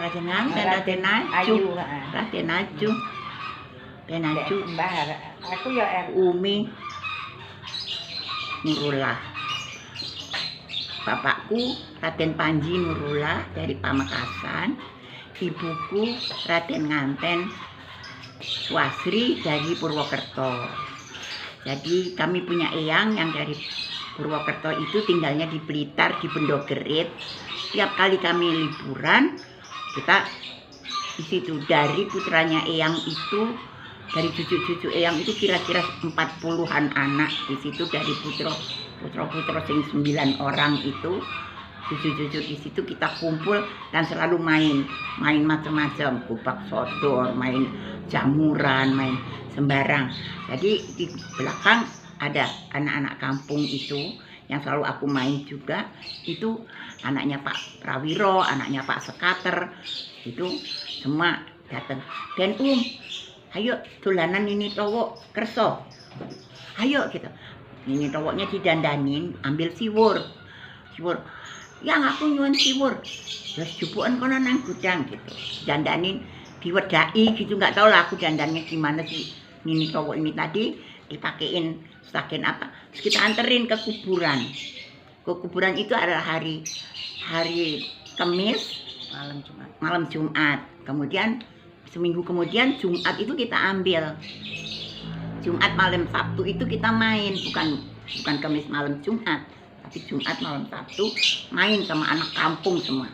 Raden nganten, Raden Aju. Raden Aju. Raden Aju. Mbah, aku ya Umi Nurullah. Bapakku Raden Panji Nurullah dari Pamekasan. Ibuku Raden Nganten Swasri dari Purwokerto. Jadi kami punya eyang yang dari Purwokerto itu tinggalnya di Blitar, di Bendogerit. Tiap kali kami liburan, kita di situ. Dari putranya eyang itu, dari cucu-cucu eyang itu kira-kira 40-an anak di situ, dari putra sing 9 orang itu. Cucu-cucu di situ kita kumpul dan selalu main macam-macam, kubak sodor, main jamuran, main sembarang. Jadi di belakang ada anak-anak kampung itu yang selalu aku main juga. Itu anaknya Pak Prawiro, anaknya Pak Sekater, itu semua datang. Dan ayo dolanan ini towo kerso, ayo gitu. Ini towoknya didandanin, ambil siwur. Yang aku nyuwun siwur, terus jupukan kono nang gudang gitu, dandanin diwedai gitu, nggak tahu lah aku dandannya gimana sih. Ini cowok ini tadi dipakein stakin apa, terus kita anterin ke kuburan. Ke kuburan itu adalah hari Kamis, malam Jumat. Kemudian seminggu kemudian Jumat itu kita ambil. Jumat malam Sabtu itu kita main, bukan Kamis malam Jumat. Tapi Jumat malam Sabtu main sama anak kampung semua.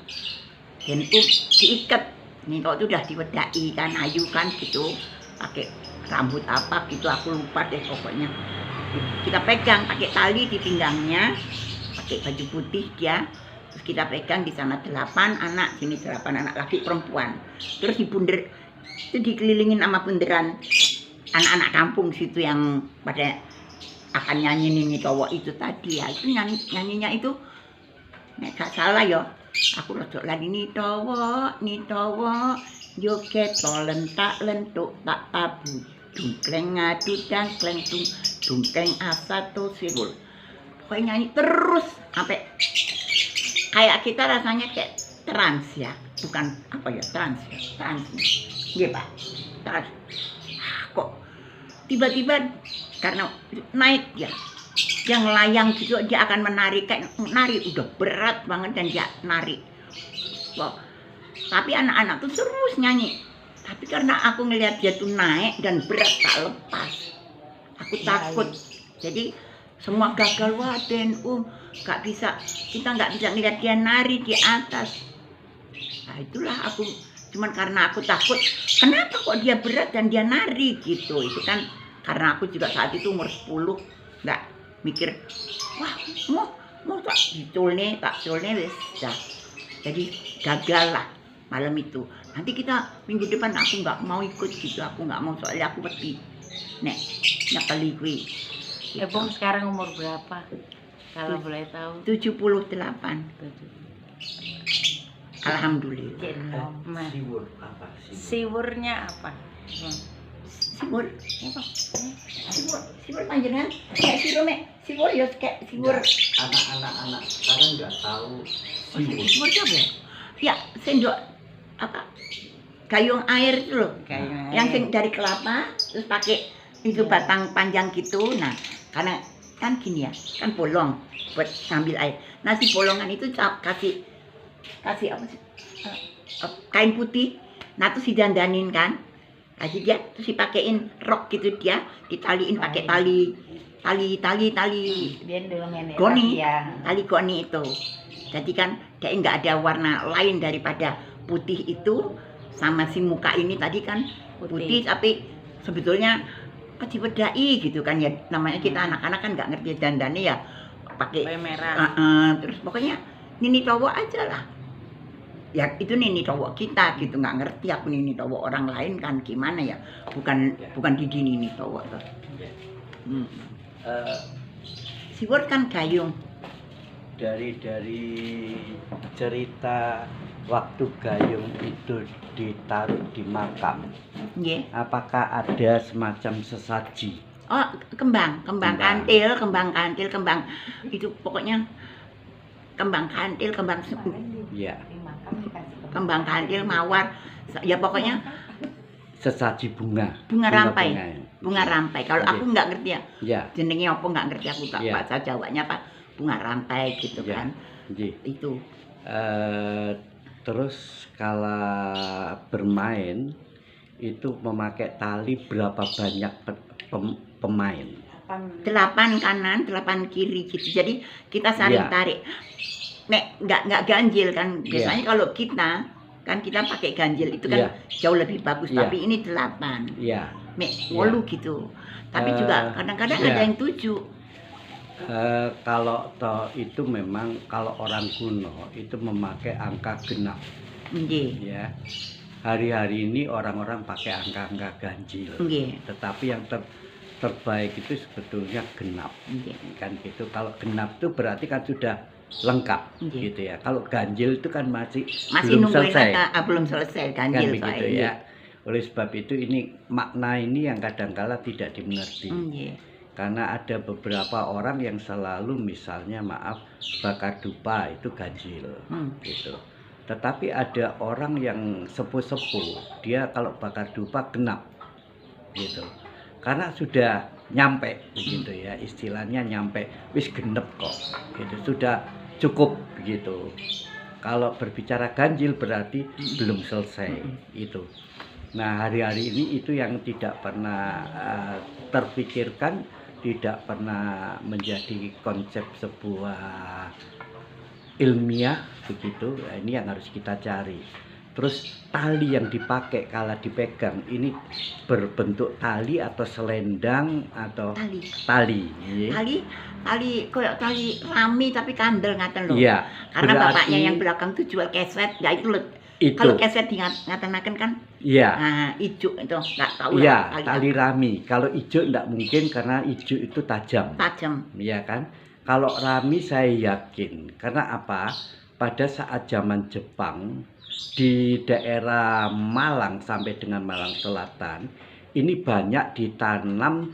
Dan itu diikat. Nih kok itu udah diwedai kan, ayu kan gitu. Pakai rambut apa gitu, aku lupa deh pokoknya. Kita pegang pakai tali di pinggangnya, pakai baju putih dia. Terus kita pegang di sana 8 anak, sini 8 anak laki perempuan. Terus dibunder, itu dikelilingin sama bunderan anak-anak kampung situ yang pada akan nyanyi nini cowok itu tadi ya. Itu nyanyinya itu gak salah ya, aku rodok lagi nih cowok joget lentak lentuk tak tabu dungkleng ngadu dangkleng dungkleng asa to sirul. Pokoknya nyanyi terus sampai kayak kita rasanya kayak trans ya, bukan apa ya, trans iya Pak, trans. Kok tiba-tiba karena naik ya, yang layang gitu dia akan menarik, kayak nari udah berat banget dan dia narik. Wow. Tapi anak-anak tuh terus nyanyi. Tapi karena aku ngelihat dia tuh naik dan berat tak lepas, aku takut. Jadi semua gagal, wah Den gak bisa, kita nggak bisa ngelihat dia nari di atas. Nah itulah aku, cuman karena aku takut, kenapa kok dia berat dan dia nari gitu. Itu kan karena aku juga saat itu umur 10, nggak mikir, wah mau tak culne wis dah. Jadi gagal lah malam itu. Nanti kita minggu depan aku nggak mau ikut gitu, aku nggak mau soalnya aku wedi nek nyakali kuwi. Bung sekarang umur berapa? Kalau boleh tahu. 78. Alhamdulillah. Siwur apa? Siwurnya apa? Siwur panjenengan kayak siwur ya kayak siwur. Anak-anak sekarang nggak tahu Siwur apa ya? Ya sendok apa? Gayung air itu loh. Yang dari kelapa terus pakai itu batang panjang gitu. Nah, karena kan gini ya, kan bolong buat sambil air. Nah, si bolongan itu kasih apa sih? Kain putih. Nah, terus didandanin kan. Kasih dia terus dipakein rok gitu, dia ditaliin pakai tali goni itu. Jadi kan dia nggak ada warna lain daripada putih itu, sama si muka ini tadi kan putih tapi sebetulnya diwedai gitu kan ya, namanya kita anak-anak kan nggak ngerti dandane ya pakai merah. Terus pokoknya nini cowok aja lah. Ya itu nini cowok kita gitu, nggak ngerti aku nini cowok orang lain kan gimana ya, bukan Didi nini cowok tuh. Siwur kan gayung. Dari cerita waktu gayung itu ditaruh di makam, apakah ada semacam sesaji? Oh, kembang kantil, itu pokoknya kembang kantil, ya. kembang kantil, mawar, ya pokoknya sesaji bunga rampai. bunga. Bunga rampai. Kalau Oke. aku nggak ngerti ya. Ya. Jenenge apa nggak ngerti aku tak Ya. bahasa Jawanya Pak. Bunga rampai gitu Ya. kan. Nggih. Itu. Terus kalau bermain itu memakai tali berapa banyak pemain? 8 kanan, 8 kiri gitu. Jadi kita saling Iya. tarik. Nek nggak ganjil kan. Iya. Biasanya kalau kita kan kita pakai ganjil itu kan Iya. jauh lebih bagus. Iya. Tapi ini 8. Iya. Nek 8 gitu. Tapi juga kadang-kadang iya. ada yang 7. Kalau toh itu memang kalau orang kuno itu memakai angka genap, Nggih. ya. Hari-hari ini orang-orang pakai angka-angka ganjil. Nggih. Tetapi yang terbaik itu sebetulnya genap, Nggih. kan gitu. Kalau genap itu berarti kan sudah lengkap, Nggih. gitu ya. Kalau ganjil itu kan masih Masih belum nungguin selesai, belum selesai kan ganjil begitu soalnya. ya. Oleh sebab itu ini makna ini yang kadang-kala tidak dimengerti. Nggih. Karena ada beberapa orang yang selalu misalnya maaf bakar dupa itu ganjil, gitu. Tetapi ada orang yang sepuh-sepuh, dia kalau bakar dupa genap, gitu. Karena sudah nyampe, begitu ya, istilahnya nyampe, wis genep kok, gitu. Sudah cukup, begitu. Kalau berbicara ganjil berarti belum selesai, itu. Nah hari-hari ini itu yang tidak pernah terpikirkan, tidak pernah menjadi konsep sebuah ilmiah begitu. Ini yang harus kita cari. Terus tali yang dipakai kalau dipegang ini berbentuk tali atau selendang atau tali. Kayak tali rami tapi kandel ngaten lho. Iya. Karena berarti, bapaknya yang belakang tuh jual keset, ya itu loh. itu. Kalau keset ngaten-ngaten kan, Iya. nah ijuk itu nggak tahu Iya, lah. tali rami. Kalau ijo enggak mungkin karena ijo itu tajam. Iya kan? Kalau rami saya yakin. Karena apa? Pada saat zaman Jepang di daerah Malang sampai dengan Malang Selatan ini banyak ditanam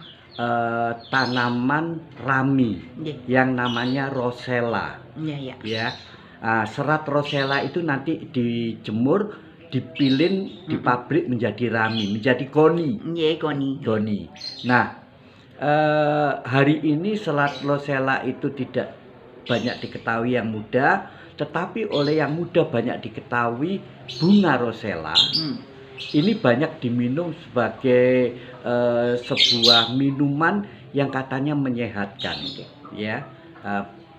tanaman rami yang namanya rosella. Iya. Ya. Serat rosella itu nanti dijemur, dipilin di pabrik menjadi rami, menjadi goni. Iya, goni. Nah, hari ini serat rosella itu tidak banyak diketahui yang muda, tetapi oleh yang muda banyak diketahui bunga rosella. Ini banyak diminum sebagai sebuah minuman yang katanya menyehatkan, ya.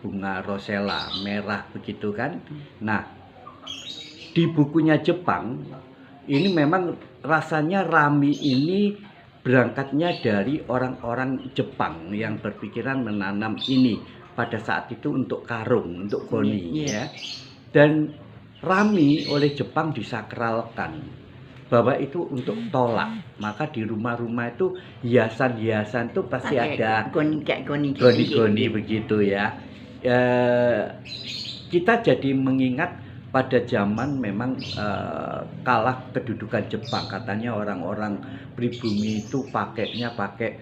Bunga rosella merah begitu kan. Nah, di bukunya Jepang ini memang rasanya rami ini berangkatnya dari orang-orang Jepang yang berpikiran menanam ini pada saat itu untuk karung, untuk goni, ya. Dan rami oleh Jepang disakralkan bahwa itu untuk tolak. Maka di rumah-rumah itu hiasan-hiasan itu pasti ada goni begitu ya. Kita jadi mengingat pada zaman memang kalah kedudukan Jepang. Katanya orang-orang pribumi itu pakainya pakai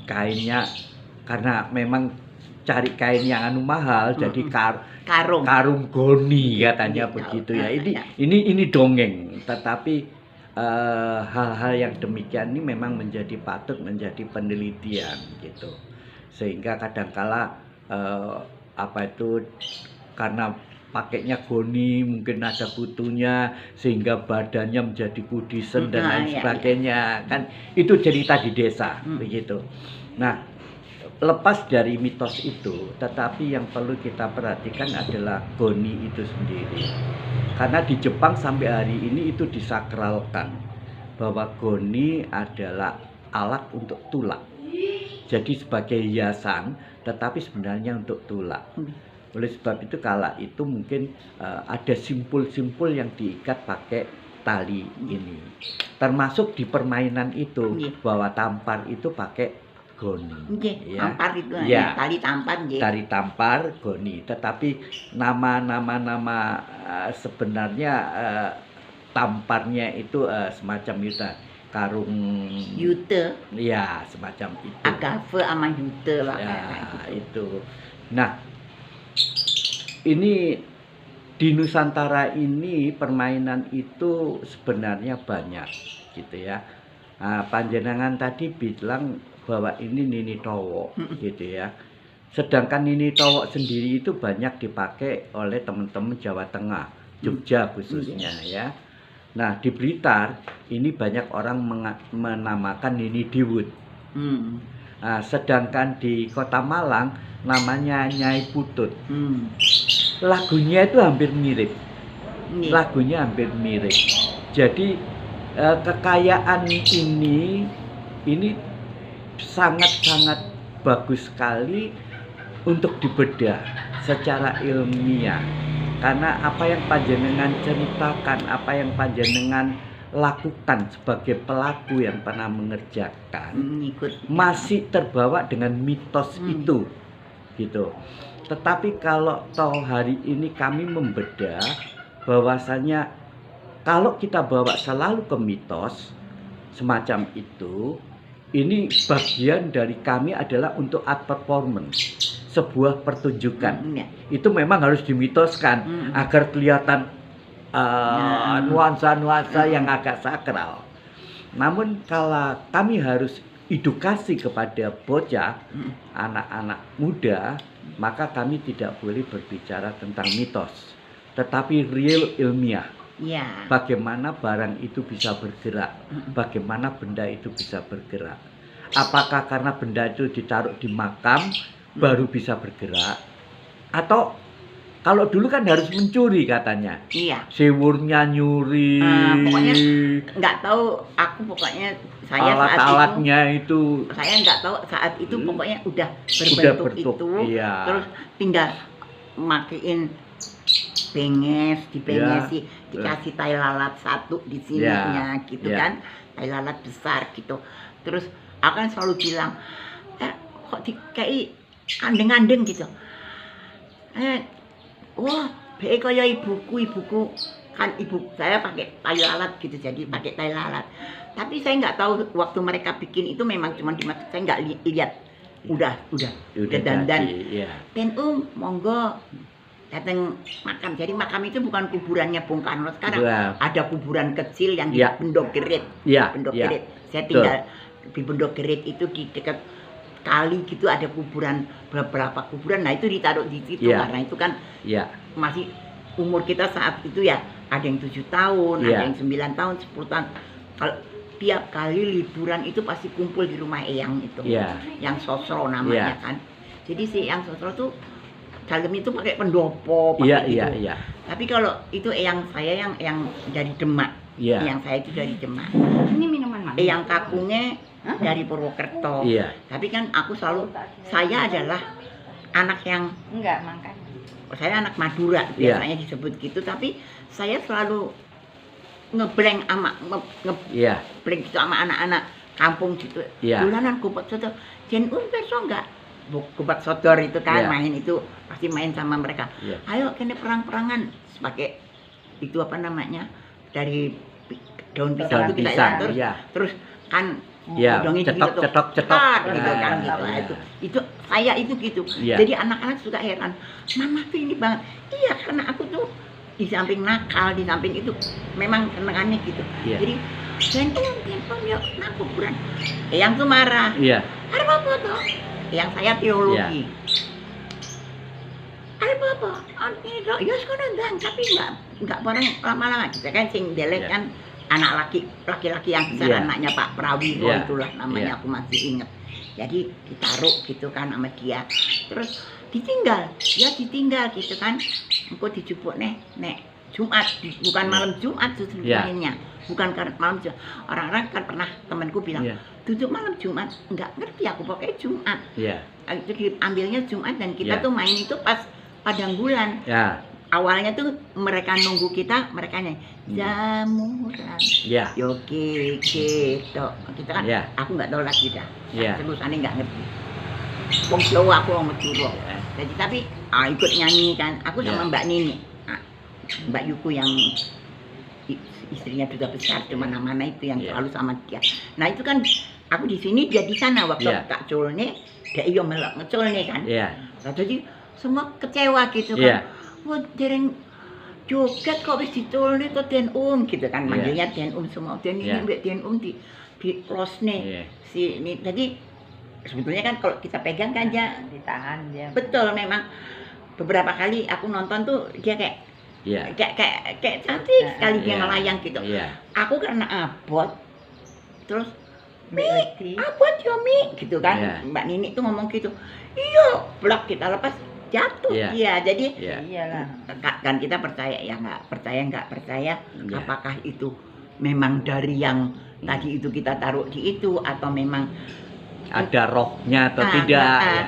kainnya karena memang cari kain yang mahal, jadi karung goni katanya begitu ya. Ini dongeng, tetapi hal-hal yang demikian ini memang menjadi patut menjadi penelitian gitu. Sehingga kadangkala karena pakainya goni mungkin ada kutunya sehingga badannya menjadi kudisen dan lain sebagainya kan itu cerita di desa begitu. Nah, lepas dari mitos itu, tetapi yang perlu kita perhatikan adalah goni itu sendiri. Karena di Jepang sampai hari ini itu disakralkan bahwa goni adalah alat untuk tulak. Jadi sebagai hiasan, tetapi sebenarnya untuk tulak. Oleh sebab itu kala itu mungkin ada simpul-simpul yang diikat pakai tali ini. Termasuk di permainan itu bahwa tampar itu pakai goni. Ya. Tampar itu ya. Tali tampar goni. Tetapi nama sebenarnya tamparnya itu semacam yuta. Karung yute, ya semacam itu. Agave sama yute lah. Ya, itu. Nah, ini di Nusantara ini permainan itu sebenarnya banyak gitu ya. Panjenengan tadi bilang bahwa ini Nini Towok gitu ya. Sedangkan Nini Towok sendiri itu banyak dipakai oleh teman-teman Jawa Tengah, Jogja khususnya ya. Nah di Blitar ini banyak orang menamakan Nini Diwut. Nah, sedangkan di Kota Malang namanya Nyai Putut. Lagunya itu hampir mirip. Lagunya hampir mirip. Jadi kekayaan ini sangat-sangat bagus sekali untuk dibedah secara ilmiah. Karena apa yang panjenengan ceritakan, apa yang panjenengan lakukan sebagai pelaku yang pernah mengerjakan, masih terbawa dengan mitos itu gitu. Tetapi kalau toh hari ini kami membedah bahwasanya kalau kita bawa selalu ke mitos semacam itu, ini bagian dari kami adalah untuk art performance, sebuah pertunjukan. Itu memang harus dimitoskan agar kelihatan nuansa-nuansa yang agak sakral. Namun kalau kami harus edukasi kepada bocah, anak-anak muda, maka kami tidak boleh berbicara tentang mitos, tetapi real ilmiah. Bagaimana barang itu bisa bergerak, bagaimana benda itu bisa bergerak. Apakah karena benda itu ditaruh di makam baru bisa bergerak, atau kalau dulu kan harus mencuri katanya. Sewurnya nyuri. Pokoknya nggak tahu. Aku pokoknya saya alat-alatnya itu. Saya nggak tahu saat itu pokoknya udah berbentuk itu. Terus tinggal matiin benges, dibengesi, dikasih tai lalat satu di sininya gitu kan. Tai lalat besar gitu. Terus akan selalu bilang, kok dikai andeng-andeng gitu. Wah, kaya ibuku kan, ibu saya pakai tai lalat gitu, jadi pakai tai lalat. Tapi saya nggak tahu waktu mereka bikin itu memang cuma dimaksud, saya nggak lihat. Udah dandan. Dan monggo datang makam. Jadi makam itu bukan kuburannya Bung Karno sekarang. Ada kuburan kecil yang di Bendok Gerit. Bendok Gerit. Saya tinggal di Bendok Gerit itu di dekat kali gitu, ada kuburan, beberapa kuburan. Nah itu ditaruh di situ karena itu kan masih umur kita saat itu ya, ada yang 7 tahun, ada yang 9 tahun, 10 tahun. Kalau tiap kali liburan itu pasti kumpul di rumah Eyang itu, yang Sosro namanya kan. Jadi si Eyang Sosro tuh dalam itu pakai pendopo, pakai gitu. Tapi kalau itu Eyang saya yang dari Demak, Eyang saya itu dari Demak. Ini minuman mana? Eyang kakungnya dari Purwokerto. Tapi kan aku selalu, saya adalah anak yang saya anak Madura biasanya disebut gitu, tapi saya selalu ngeblank sama ngeblank gitu sama anak-anak kampung gitu. Dolanan Gobat Sodor, Jen perso enggak? Gobat Sodor itu kan main itu, pasti main sama mereka. Ayo kene perang-perangan pakai itu apa namanya? Dari daun pisang itu kita terus kan cetok gitu kan gitu. Itu saya itu gitu. Jadi anak-anak suka heran, mama tuh ini banget. Iya, karena aku tuh di samping nakal, di samping itu memang senengannya gitu. Jadi jantung yuk nak kuburan. Yang tuh marah. Ada apa tuh? Yang saya teologi. Ada apa? Ini dok, ya sekarang tapi nggak bareng lama-lama. Kita kan sing delek kan. Anak laki-laki yang besar, anaknya Pak Prawigo itulah namanya, aku masih ingat. Jadi ditaruh gitu kan sama dia, terus ditinggal gitu kan. Engkau dijupuk nek Jumat, bukan malam Jumat justru mainnya, bukan karena malam Jumat. Orang-orang kan pernah, temanku bilang duduk malam Jumat, nggak ngerti aku pakai Jumat. Jadi ambilnya Jumat dan kita tuh main itu pas padang bulan. Awalnya tuh mereka nunggu kita, mereka nyanyi jamuran, yoke gitu. Kita kan, aku nggak tahu lagi dah. Terusannya nggak ngerti. Wong Jawa, aku wong Madura. Jadi tapi ikut nyanyi kan. Aku sama Mbak Nini, Mbak Yuku yang istrinya duta besar di mana-mana itu yang selalu sama dia. Nah itu kan aku di sini, dia di sana waktu tak culne, dia iyo melok ngeculne kan. Jadi semua kecewa gitu kan. Wah, dereng joget kok wis ditulni to Den gitu kan, Iya. manggilnya Den semua. Den ini Iya. mbek Den di close nih. Iya. Si ini jadi sebetulnya kan kalau kita pegang kan dia Ditahan dia. betul memang beberapa kali aku nonton tuh dia kayak Iya. kayak cantik sekali dia Iya. ngelayang gitu. Iya. Aku karena abot terus Mbak Leti. abot yo Mi gitu kan. Iya. Mbak Nini tuh ngomong gitu. Iya, blok kita lepas jatuh Iya. dia. Jadi Iya. Iyalah. kan kita percaya ya nggak percaya Iya. apakah itu memang dari yang tadi itu kita taruh di itu atau memang Ada rohnya atau Ah, tidak? ah, Ya.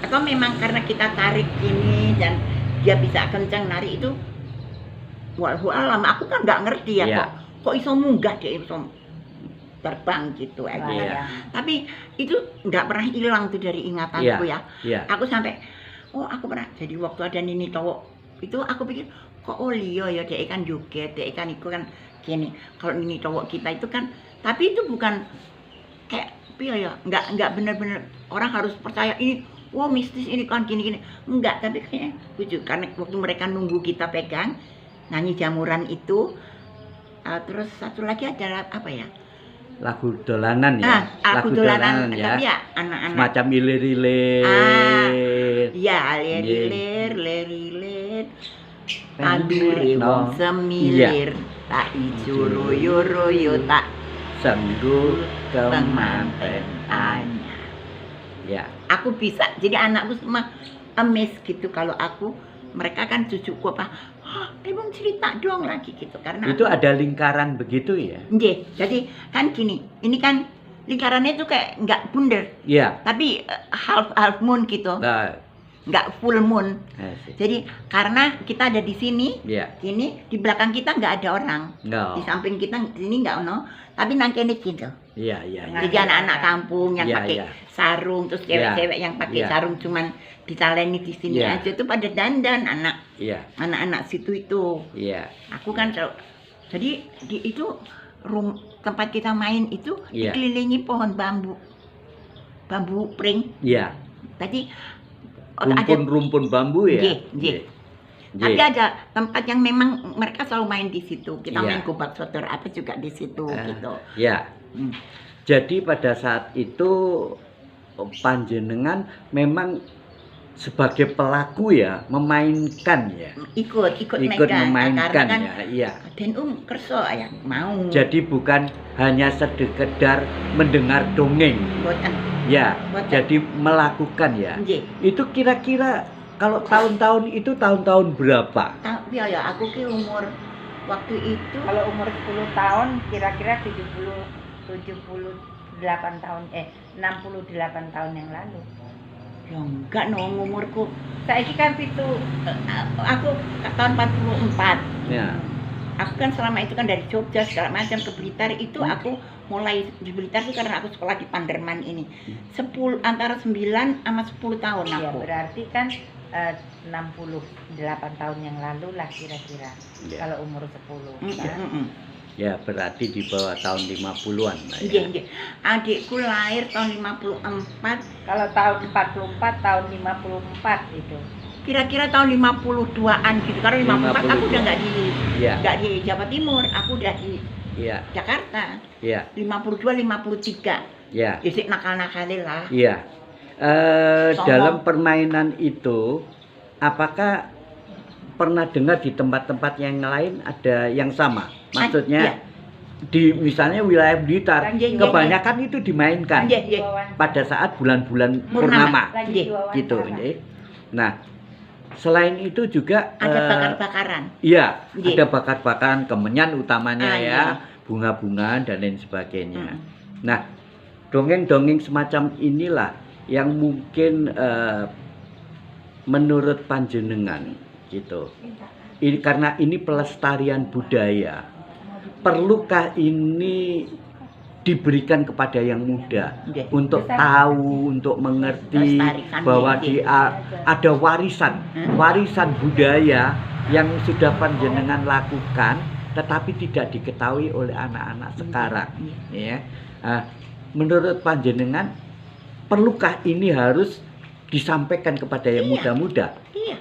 atau memang karena kita tarik ini dan dia bisa kencang narik itu walau alam aku kan nggak ngerti ya Iya. kok iso munggah dia iso terbang gitu aja. Iya. Tapi itu nggak pernah hilang tuh dari ingatanku ya. Iya. Aku sampai aku pernah jadi waktu ada Nini cowok itu aku pikir kok Leo ya dia kan joget, dia kan itu kan gini. Kalau Nini cowok kita itu kan tapi itu bukan kayak ya nggak benar-benar orang harus percaya ini wah mistis ini kan gini-gini enggak, tapi kayaknya lucu karena waktu mereka nunggu kita pegang nyanyi jamuran itu terus satu lagi adalah apa ya Lagu dolanan ya. aku dolanan ya. tapi ya anak-anak Semacam ilir-ilir. ya lir Andure wong semilir tak ijo royo tak Sengguh kemanten kemanten. Ya. aku bisa jadi anakku semua amazed gitu kalau aku mereka kan cucuku apa emang cerita dong lagi gitu karena Itu ada lingkaran begitu ya? Nggih, jadi kan gini ini kan lingkarannya itu kayak nggak bundar Iya. tapi half moon gitu Nah, nggak full moon asik. jadi karena kita ada di sini Iya. di belakang kita nggak ada orang No. di samping kita di sini nggak ono tapi nangkene gitu. Iya, iya. iya. Jadi anak-anak kampung yang Iya, pakai iya. sarung terus cewek-cewek yang pakai Iya. sarung cuman ditaleni di sini Iya. aja tuh pada dandan Iya. anak-anak situ itu. Iya. Aku kan jadi itu tempat kita main itu Iya. dikelilingi pohon bambu pring. Iya. Tadi ada Rumpun-rumpun bambu ya? Nggih, nggih. Tapi ada tempat yang memang mereka selalu main di situ. Kita Iya. main gobak sodor apa juga di situ gitu. Ya. Hmm. Jadi pada saat itu panjenengan memang sebagai pelaku ya memainkan ya. Ikut Ikut megang. memainkan Karena kan ya. Iya. Den kerso ya mau. Jadi bukan hanya sekedar mendengar dongeng. Boten. Ya. Boten. Jadi melakukan ya. Nggih. Itu kira-kira kalau tahun-tahun itu tahun-tahun berapa? Tapi ya aku ki umur waktu itu Kalau umur 10 tahun kira-kira 68 tahun 68 tahun yang lalu. ya enggak umurku. Saiki kan pitu Aku tahun 44. Ya. Aku kan selama itu kan dari Jogja segala macam ke Blitar itu aku mulai di Blitar itu karena aku sekolah di Panderman ini. 10 antara 9 sama 10 tahun ya aku. berarti kan 68 tahun yang lalu lah kira-kira. Ya. Kalau umur 10 Mm, kan? mm, mm. Ya, berarti di bawah tahun 50-an lah Iya, ya. iya. Adikku lahir tahun 54, Kalau tahun 44 tahun 54 itu. kira-kira tahun 52-an gitu. Karena 54 aku udah nggak Iya. di Jawa Timur, aku udah di Iya. Jakarta. Iya. 52, 53. Iya. Jadi nakal-nakalin lah. Iya. Sombong. Dalam permainan itu, apakah pernah dengar di tempat-tempat yang lain ada yang sama? Maksudnya iya. di misalnya wilayah Blitar, Iya, iya, kebanyakan itu dimainkan Iya, iya. pada saat bulan-bulan Purnama. purnama, Lagi Iya, diwawancara. gitu. Ya. Nah, selain itu juga Ada bakar-bakaran. iya, Iya. ada bakar-bakaran kemenyan utamanya Ah, ya, iya. bunga-bunga dan lain sebagainya. Mm. Nah, dongeng-dongeng semacam inilah yang mungkin menurut panjenengan gitu. Ini karena ini pelestarian budaya. Perlukah ini diberikan kepada yang muda Iya. untuk tahu, untuk mengerti Melestarikan bahwa diri. ada warisan budaya yang sudah panjenengan lakukan tetapi tidak diketahui oleh anak-anak sekarang ya. Menurut panjenengan perlukah ini harus disampaikan kepada yang Iya. muda-muda? Iya.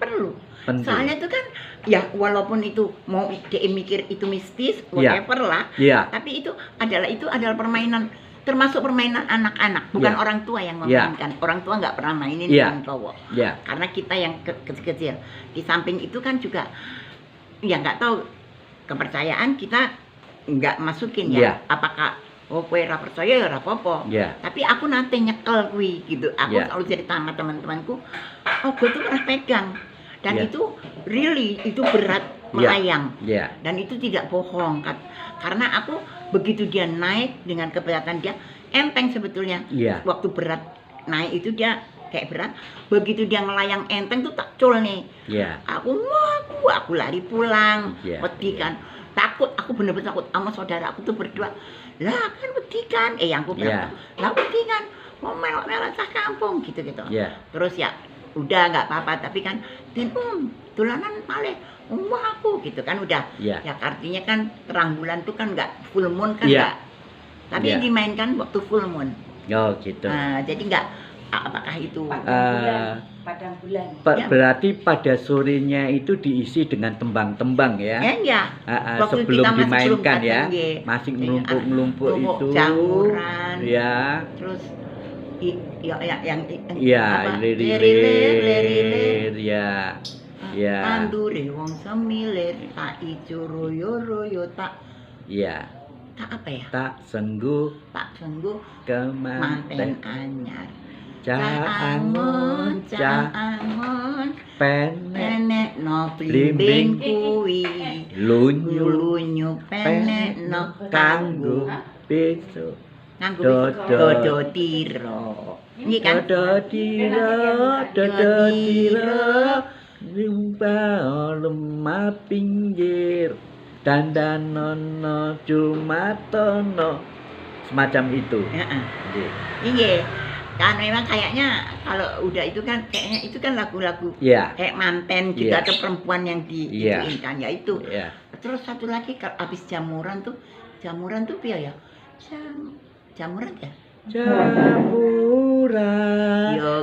Perlu. Penting. Soalnya itu kan ya walaupun itu mau dia mikir itu mistis, Iya. whatever lah, Iya. tapi itu adalah permainan, termasuk permainan anak-anak, bukan Iya. orang tua yang Iya. memainkan. Orang tua nggak pernah mainin Iya. dengan cowok, Ya. karena kita yang kecil-kecil. Di samping itu kan juga, ya nggak tahu kepercayaan kita nggak masukin ya. Iya. Apakah kowe ra percaya ya ora apa-apa. Ya. Tapi aku nanti nyekel kuwi gitu. Aku Iya. selalu cerita sama teman-temanku, oh gue tuh pernah pegang dan Iya. itu really itu berat Iya. melayang. Ya. Dan itu tidak bohong kan, karena aku begitu dia naik dengan keberatan dia enteng sebetulnya. Iya. Waktu berat naik itu dia kayak berat, begitu dia melayang enteng tuh tak cul nih. Ya. Aku lari pulang, Iya. wedi kan, takut, aku bener-bener takut. Sama saudara aku tuh berdua, lah kan wedi kan, yang aku Iya. bilang, lah wedi kan, mau melok-melok cah kampung gitu-gitu. Ya. Terus ya udah nggak apa-apa, tapi kan dan tulanan malih aku gitu kan udah. Ya. Ya artinya kan terang bulan tuh kan nggak full moon kan Iya. nggak, tapi Iya. dimainkan waktu full moon. Oh gitu. Nah, jadi nggak apakah itu Padang bulan. Ya. Berarti pada sorenya itu diisi dengan tembang-tembang ya. ya waktu Sebelum kita masih dimainkan belum ya. kadang, ya. Masih Iya, ngelumpuk-ngelumpuk tumbuk itu. jamuran. Ya. Terus yang Iya, apa, lirir. Ya. Ya. tandure wong semilir tak ijo royo-royo tak Ya. apa ya, Tak sengguh tak sungguh kemanten manten anyar caangon caangon penek penek no Blimbing. blimbing kuwi lunyu lunyu penek no kanggo besok nganggo Dodo. dodo tiro iki kan dodo tiro limba lemah pinggir dandanono cumatono semacam itu. heeh. Nggih. Iya, kan memang kayaknya kalau udah itu kan kayaknya itu kan lagu-lagu Iya. kayak manten gitu Iya. atau perempuan yang Iya. diinginkan ya itu. Iya. Terus satu lagi kalau habis jamuran tuh piye ya? Jamuran ya? Jamuran Yo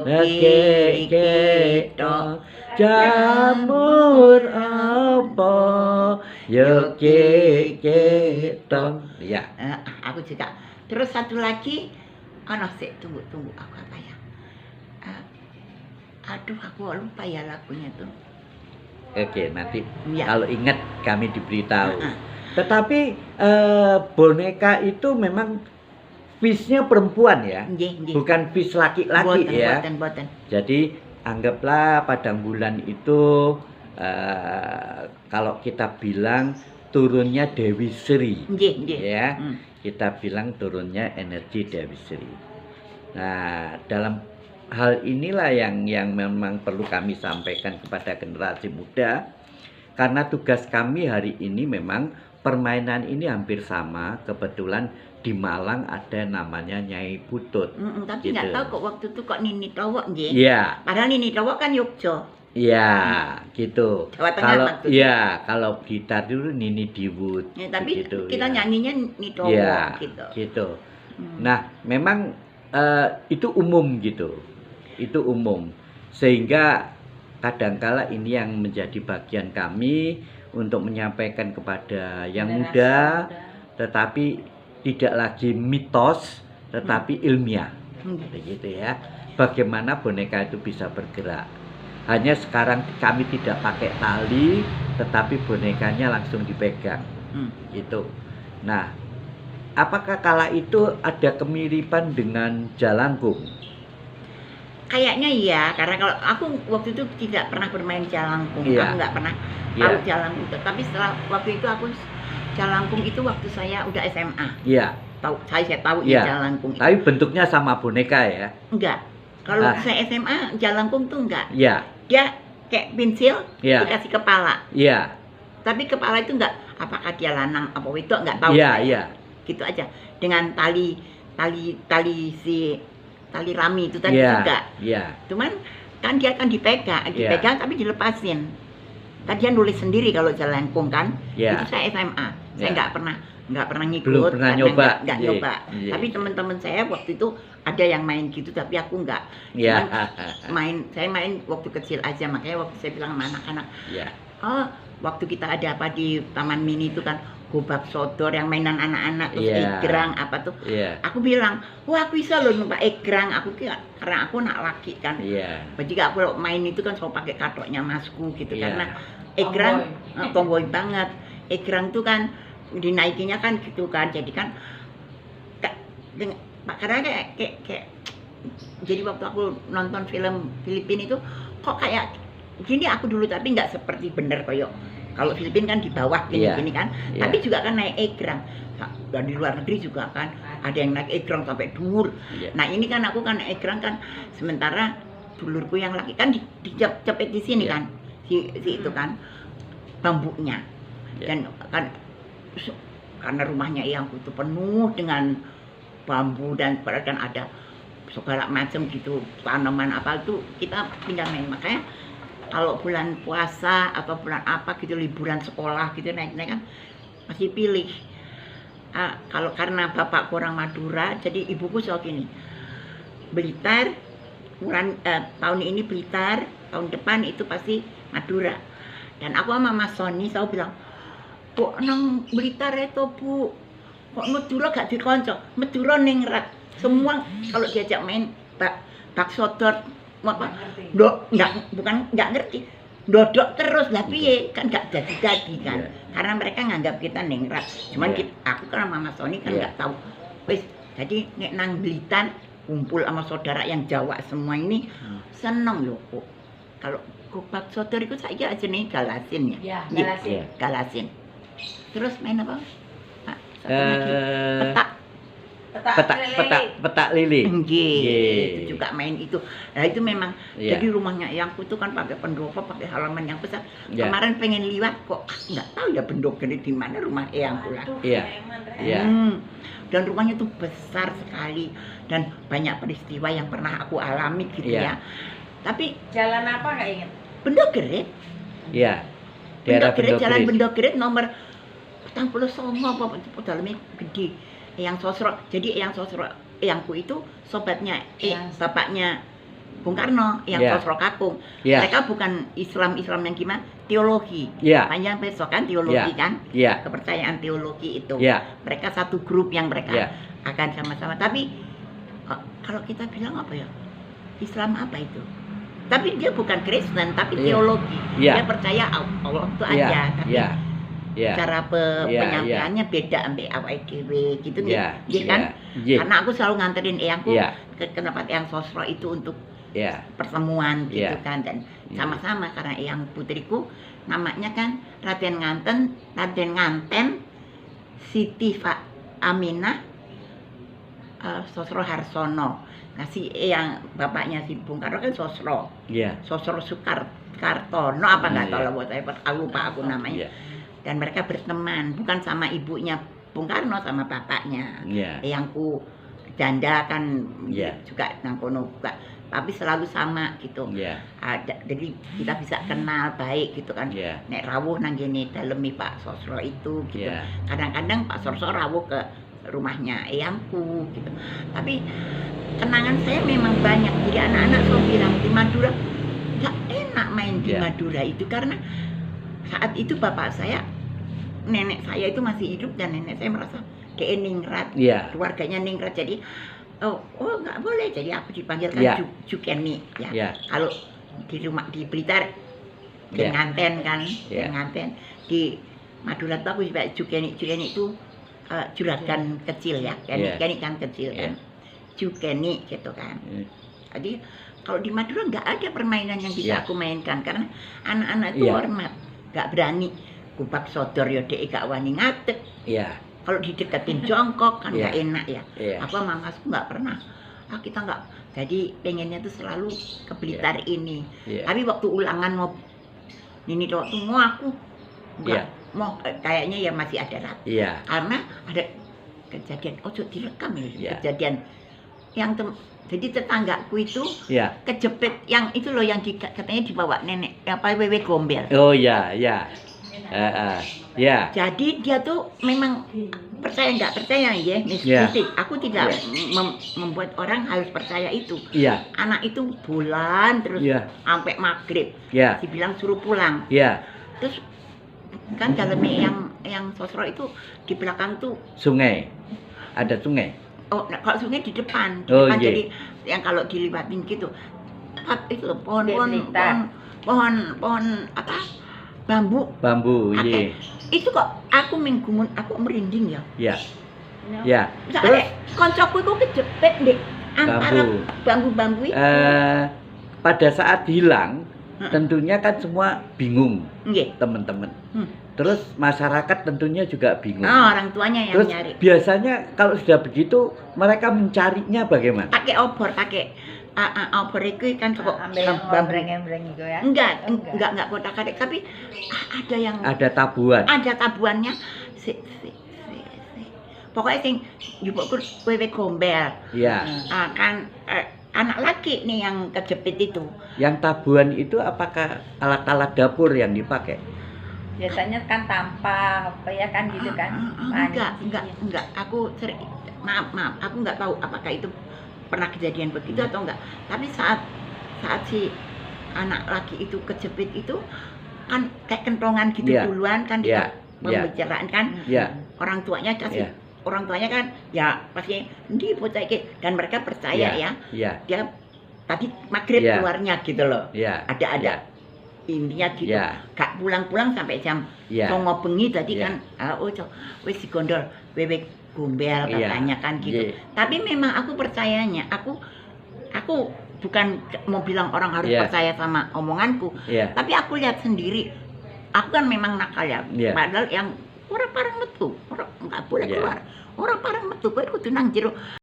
ketok jamur apa yo ketok ya. Aku juga. Terus satu lagi, sik tunggu aku apa ya? Aduh aku lupa ya lagunya tuh. Oke, nanti Iya. kalau ingat kami diberitahu. Heeh. Tetapi boneka itu memang fish-nya perempuan ya, Nggih. bukan fish laki-laki ya. Boten. Jadi anggaplah padang bulan itu kalau kita bilang turunnya Dewi Sri, Nggih. ya. Hmm. Kita bilang turunnya energi Dewi Sri. Nah, dalam hal inilah yang memang perlu kami sampaikan kepada generasi muda, karena tugas kami hari ini memang permainan ini hampir sama. Kebetulan di Malang ada namanya Nyai Putut. Tapi nggak Gitu. tahu kok waktu itu kok Nini Towok nggih. Iya. Padahal Nini Towok kan Yogyo. Iya, gitu. Jawa Tengah Kalau maksudnya. iya, kalau gitar dulu Nini Diwud. Ya, tapi begitu, kita ya. nyanyinya Nini Towok Iya, gitu. gitu. Hmm. Nah, memang itu umum gitu. Itu umum. Sehingga kadangkala ini yang menjadi bagian kami untuk menyampaikan kepada yang muda, tetapi tidak lagi mitos, tetapi ilmiah. Begitu ya. Bagaimana boneka itu bisa bergerak. Hanya sekarang kami tidak pakai tali, tetapi bonekanya langsung dipegang. Gitu. Nah, apakah kala itu ada kemiripan dengan jalangkung? Kayaknya iya, karena kalau aku waktu itu tidak pernah bermain jalangkung. Iya. Aku nggak pernah Iya. tahu jalangkung. Tapi setelah waktu itu aku jalangkung itu waktu saya udah SMA. Iya. Saya tahu Iya. jalangkung itu. Tapi bentuknya sama boneka ya? Enggak. Kalau Ah. saya SMA jalangkung tuh enggak. Iya. Dia kayak pensil Iya. dikasih kepala. Iya. Tapi kepala itu enggak, apakah dia lanang apa wedok enggak tahu. Iya, saya. iya. Gitu aja. Dengan tali rami itu tadi Iya. juga. Iya. Cuman kan dia kan dipegang tapi dilepasin. Kan dia nulis sendiri kalau jalangkung kan. Iya. Itu saya SMA. Saya Iya. nggak pernah ngikut. Belum pernah karena nyoba. nggak Iya, nyoba. iya. Tapi teman-teman saya waktu itu ada yang main gitu tapi aku nggak. Iya. Cuman saya main waktu kecil aja, makanya waktu saya bilang sama anak-anak, Iya. Oh, waktu kita ada apa di Taman Mini itu kan gobak sodor yang mainan anak-anak terus Iya. egrang apa tuh. Iya. Aku bilang, wah aku bisa loh numpak egrang. Aku kira karena aku nak laki kan. Iya. Jadi aku main itu kan selalu pakai katoknya masku gitu Iya. karena egrang tomboy banget. Egrang tuh kan dinaikinya kan gitu kan. Jadi kan karena kayak jadi waktu aku nonton film Filipina itu kok kayak gini aku dulu tapi nggak seperti bener koyo kalau Filipina kan di bawah gini Iya. gini kan Iya. tapi juga kan naik egrang. Dan di luar negeri juga kan ada yang naik egrang sampai dur. Iya. Nah ini kan aku kan naik egrang kan sementara dulurku yang laki kan dijepit di sini Iya. kan si itu kan bambunya. Iya. Dan kan karena rumahnya yang itu penuh dengan bambu dan padahal kan ada segala macam gitu tanaman apa itu kita tinggal main. Makanya kalau bulan puasa atau bulan apa gitu liburan sekolah gitu naik-naik kan masih pilih. Kalau karena bapak kurang Madura jadi ibuku selalu gini, Blitar tahun ini Blitar, tahun depan itu pasti Madura. Dan aku sama Mas Sony selalu bilang, kok nang Blitar itu Bu, kok Madura gak dikonco, Madura ningrat. Semua kalau diajak main bak sodor apa nggak ngerti dodok terus lah piye kan nggak jadi kan. Yeah. Karena mereka nganggap kita ningrat. Cuman Yeah. aku kan sama Mas Sony kan Yeah. nggak tahu. Wis jadi nek nang Blitar kumpul sama saudara yang Jawa semua ini seneng loh kok. Kalau bak sodor itu saya aja nih galasin ya. Ya, Iya, galasin. galasin. Terus main apa? Pak, satu lagi. Petak. Petak lili. Nggih, Nggih. itu juga main itu. Nah itu memang Iya. jadi rumahnya eyangku itu kan pakai pendopo, pakai halaman yang besar. Iya. Kemarin pengen liwat kok nggak tahu ya pendopo di mana rumah eyangku lah. Iya. Iya. Dan rumahnya tuh besar sekali dan banyak peristiwa yang pernah aku alami gitu Iya. ya. Tapi Jalan apa nggak inget? Bendogeret, Iya. Daerah Jalan Bendogeret. Bendogeret nomor 49 apa itu dalamnya gede. Eyang Sosro. Jadi Eyang Sosro, eyangku itu sobatnya bapaknya Bung Karno, Eyang Iya. Sosro Kakung. Iya. Mereka bukan Islam yang gimana? Teologi. Iya. Panjang besok kan teologi kan? Iya. Kepercayaan teologi itu. Iya. Mereka satu grup yang mereka Iya. akan sama-sama. Tapi kalau kita bilang apa ya? Islam apa itu? Tapi dia bukan Kristen, tapi Iya. teologi. Iya. Dia percaya Allah itu Iya. ada, tapi Iya. Iya. cara Iya, penyampaiannya beda ambek awake dhewe gitu nih. Iya. Iya kan? Iya. Karena aku selalu nganterin eyangku Iya. ke tempat Eyang Sosro itu untuk Iya. pertemuan gitu Iya. kan dan Iya. sama-sama karena eyang putriku namanya kan Raden Nganten Siti Aminah Sosro Harsono. Nah si eyang bapaknya si Bung Karno kan Sosro Kartono apa nggak tahu lah buat aku lupa aku namanya. Iya. Dan mereka berteman bukan sama ibunya Bung Karno sama bapaknya. Iya. Eyangku janda kan Iya. juga nang kono juga tapi selalu sama gitu. Iya. Jadi kita bisa kenal baik gitu kan. Iya. Nek rawuh nang gini dalemi Pak Sosro itu gitu. Iya. Kadang-kadang Pak Sosro rawuh ke rumahnya eyangku gitu. Tapi kenangan saya memang banyak. Jadi anak-anak selalu bilang di Madura nggak enak main di Iya. Madura itu karena saat itu bapak saya, nenek saya itu masih hidup dan nenek saya merasa dia ningrat, Iya. keluarganya ningrat. Jadi oh nggak boleh. Jadi aku dipanggilkan Iya. Jukeni ya. Iya. Kalau di rumah di Blitar Iya. nganten kan, Iya. nganten di Madura tuh aku juga Jukeni itu juragan kecil ya, Iya. Keni kan kecil kan, Jukeni gitu kan. Jadi kalau di Madura nggak ada permainan yang bisa Iya. aku mainkan karena anak-anak itu Iya. hormat, nggak berani kubak sodor ya dek gak wani ngadeg. Iya. Kalau dideketin jongkok kan nggak Iya. enak ya. Iya. Aku sama masku nggak pernah. Kita nggak. Jadi pengennya tuh selalu ke Blitar ini. Iya. Tapi waktu ulangan mau ini waktu mau aku nggak mau kayaknya ya masih ada ragu. Iya. Karena ada kejadian ojo direkam ya Iya. kejadian yang jadi tetanggaku itu Iya. kejepit yang itu loh yang katanya dibawa nenek apa wewe gombel. Oh iya, iya. Ya. Jadi dia tuh memang percaya nggak percaya ya Iya. mistik. Aku tidak Iya. membuat orang harus percaya itu. Iya. Anak itu bulan terus Iya. sampai maghrib. Iya. Dibilang suruh pulang. Iya. Terus kan dalamnya yang sosro itu di belakang tuh, Sungai. Ada sungai. oh nah, kalau sungai di depan, Oh, iya. jadi yang kalau dilibatin gitu. Itu loh, Pelita. pohon apa? Bambu. Bambu, Akeh. iya. Itu kok aku minggumun, aku merinding ya. Ya. Ya. Terus Soalnya koncoku itu kejepit deh antara bambu. bambu-bambu itu. Pada saat hilang, Heeh. tentunya kan semua bingung, Nggih. teman-teman. Hmm. Terus masyarakat tentunya juga bingung. Oh, orang tuanya yang Terus nyari. biasanya kalau sudah begitu mereka mencarinya bagaimana? Pakai obor, pakai obor itu kan kok Ambil yang bambu. embreng-embreng itu ya. Enggak kotak-katik, tapi ada yang Ada tabuhan. ada tabuannya. Pokoknya sing jupukku wewe gombel. Ya. Kan anak laki nih yang kejepit itu. Yang tabuhan itu apakah alat-alat dapur yang dipakai? Biasanya kan tampah apa ya kan gitu kan. Enggak. Aku sering, maaf, aku nggak tahu apakah itu pernah kejadian begitu atau enggak. Tapi saat si anak laki itu kejepit itu kan kayak kentongan gitu Iya. duluan kan Iya. pembicaraan kan Ya. orang tuanya kasih. Iya. Orang tuanya kan ya pasti di bocah iki, dan mereka percaya ya Ya. dia tadi maghrib Iya. keluarnya gitu loh. Ya. Ada intinya gitu. Ya. Gak pulang-pulang sampai jam Ya. 09.00 bengi tadi Iya. kan wis digondol wewe gombel Iya. katanya kan gitu. Iya. Tapi memang aku percayanya, aku bukan mau bilang orang harus Iya. percaya sama omonganku, Ya. tapi aku lihat sendiri. Aku kan memang nakal ya. Iya. Padahal yang orang parang metu, orang nggak boleh Iya. keluar. Orang parang metu, kowe kudu nang jero.